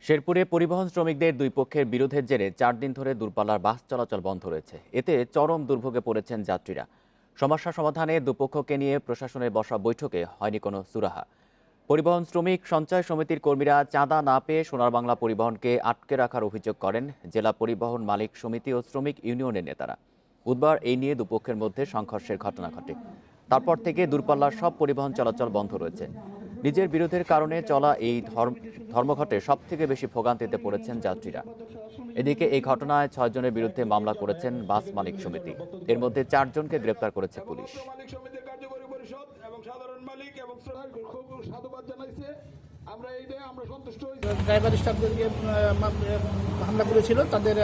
শেরপুরে পরিবহন শ্রমিকদের দুই পক্ষের বিরোধের জেরে 4 দিন ধরে দূরপাল্লার বাস চলাচল বন্ধ রয়েছে। এতে চরম দুর্ভোগে পড়েছেন যাত্রীরা। সমস্যা সমাধানে দুপক্ষকে নিয়ে প্রশাসনের বসা বৈঠকে হয়নি কোনো সুরাহা। পরিবহন শ্রমিক সঞ্চয় সমিতির কর্মীরা চাঁদা না পেয়ে সোনার বাংলা পরিবহনকে আটকে রাখার অভিযোগ করেন জেলা পরিবহন মালিক সমিতি ও শ্রমিক ইউনিয়নের নেতারা। বুধবার এই নিয়ে দুপক্ষের মধ্যে সংঘর্ষের ঘটনা ঘটে। তারপর থেকে দূরপাল্লার সব পরিবহন চলাচল বন্ধ রয়েছে। নিজের বিরোধের কারণে চলা এই ধর্মঘটে সবথেকে বেশি ভোগান্তিতে পড়েছেন যাত্রীরা। এদিকে এই ঘটনায় 6 জনের বিরুদ্ধে মামলা করেছেন বাস মালিক সমিতি। এর মধ্যে 4 জনকে গ্রেপ্তার করেছে পুলিশ। ড্রাইভার স্টাফদেরকে হামলা করেছিল, তাদের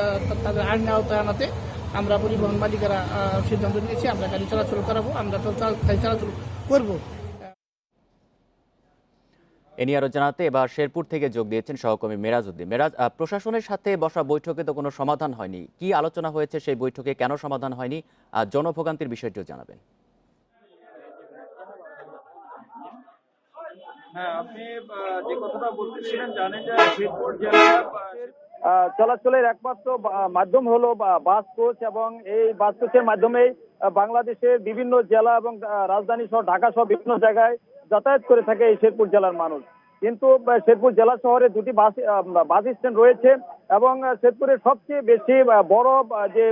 আইনের আওতায় আনাতে আমরা পরিবহন মালিকেরা সিদ্ধান্ত নিয়েছি আমরা গাড়ি চলাচল করাবো, আমরা গাড়ি চলাচল করবো। এ নিয়ে আরো জানাতে এবার শেরপুর থেকে যোগ দিয়েছেন সহকর্মী মেরাজ উদ্দিন। মেরাজ, প্রশাসনের সাথে বসা বৈঠকে তো কোনো সমাধান হয়নি, কি আলোচনা হয়েছে সেই বৈঠকে, কেন সমাধান হয়নি, আর জনভোগান্তির বিষয়টিও জানাবেন। হ্যাঁ, আপনি যে কথাটা বলতেছিলেন জানেন যে শেরপুর জেলা চলাচলের একমাত্র মাধ্যম হলো বাস কোচ, এবং এই বাস কোচের মাধ্যমেই বাংলাদেশের বিভিন্ন জেলা এবং রাজধানী সহ ঢাকা সহ বিভিন্ন জায়গায় যাতায়াত করে থাকে এই শেরপুর জেলার মানুষ। কিন্তু শেরপুর জেলা শহরে দুটি বাস স্ট্যান্ড রয়েছে, এবং শেরপুরের সবচেয়ে বেশি বড় যে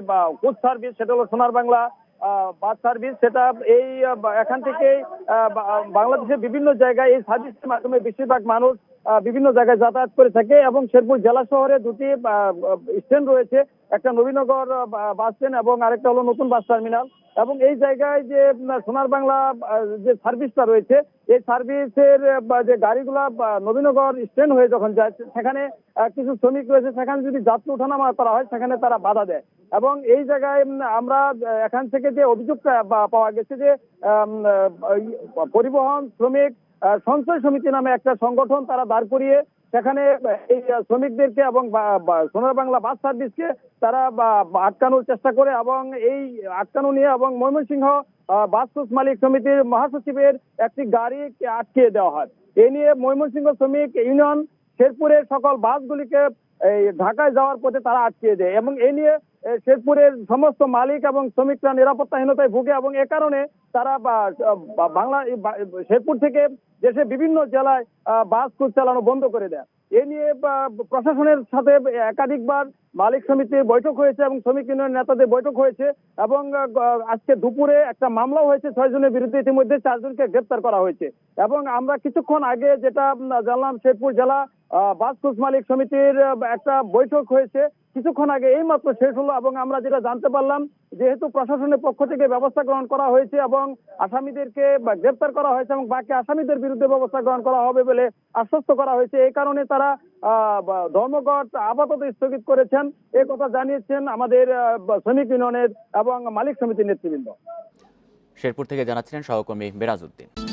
কোচ সার্ভিস সেটা হলো সোনার বাংলা বাস সার্ভিস। সেটা এই এখান থেকে বাংলাদেশের বিভিন্ন জায়গায় এই সার্ভিসের মাধ্যমে বেশিরভাগ মানুষ বিভিন্ন জায়গায় যাতায়াত করে থাকে। এবং শেরপুর জেলা শহরে দুটি স্ট্যান্ড রয়েছে, একটা নবীনগর বাস স্ট্যান্ড এবং আরেকটা হলো নতুন বাস টার্মিনাল। এবং এই জায়গায় যে সোনার বাংলা যে সার্ভিসটা রয়েছে, এই সার্ভিসের যে গাড়িগুলা নবীনগর স্ট্যান্ড হয়ে যখন যায়, সেখানে কিছু শ্রমিক রয়েছে, সেখানে যদি যাত্রী ওঠানামা করা হয় সেখানে তারা বাধা দেয়। এবং এই জায়গায় আমরা এখান থেকে যে অভিযোগটা পাওয়া গেছে যে পরিবহন শ্রমিক সঞ্চয় সমিতি নামে একটা সংগঠন তারা দাঁড় করিয়ে সেখানে এই শ্রমিকদেরকে এবং সোনার বাংলা বাস সার্ভিসকে তারা আটকানোর চেষ্টা করে, এবং এই আটকানো নিয়ে এবং ময়মনসিংহ বাস কোচ মালিক সমিতির মহাসচিবের একটি গাড়িকে আটকিয়ে দেওয়া হয়। এ নিয়ে ময়মনসিংহ শ্রমিক ইউনিয়ন শেরপুরের সকল বাসগুলিকে এই ঢাকায় যাওয়ার পথে তারা আটকিয়ে দেয়, এবং এ নিয়ে শেরপুরের সমস্ত মালিক এবং শ্রমিকরা নিরাপত্তাহীনতায় ভুগে, এবং এ কারণে তারা শেরপুর থেকে দেশের বিভিন্ন জেলায় বাস কোচ চালানো বন্ধ করে দেয়। এ নিয়ে প্রশাসনের সাথে একাধিকবার মালিক সমিতির বৈঠক হয়েছে এবং শ্রমিক ইউনিয়ন নেতাদের বৈঠক হয়েছে, এবং আজকে দুপুরে একটা মামলাও হয়েছে। 6 জনের বিরুদ্ধে ইতিমধ্যে 4 জনকে গ্রেপ্তার করা হয়েছে। এবং আমরা কিছুক্ষণ আগে যেটা জানলাম, শেরপুর জেলা বাস কোচ মালিক সমিতির একটা বৈঠক হয়েছে কিছুক্ষণ আগে, এই মাত্র শেষ হলো। এবং আমরা যেটা জানতে পারলাম, যেহেতু প্রশাসনের পক্ষ থেকে ব্যবস্থা গ্রহণ করা হয়েছে এবং আসামিদেরকে গ্রেপ্তার করা হয়েছে এবং বাকি আসামিদের বিরুদ্ধে ব্যবস্থা গ্রহণ করা হবে বলে আশ্বস্ত করা হয়েছে, এই কারণে তারা ধর্মঘট আপাতত স্থগিত করেছেন, এই কথা জানিয়েছেন আমাদের শ্রমিক ইউনিয়নের এবং মালিক সমিতির নেতৃবৃন্দ। শেরপুর থেকে জানাচ্ছিলেন সহকর্মী মেরাজ উদ্দিন।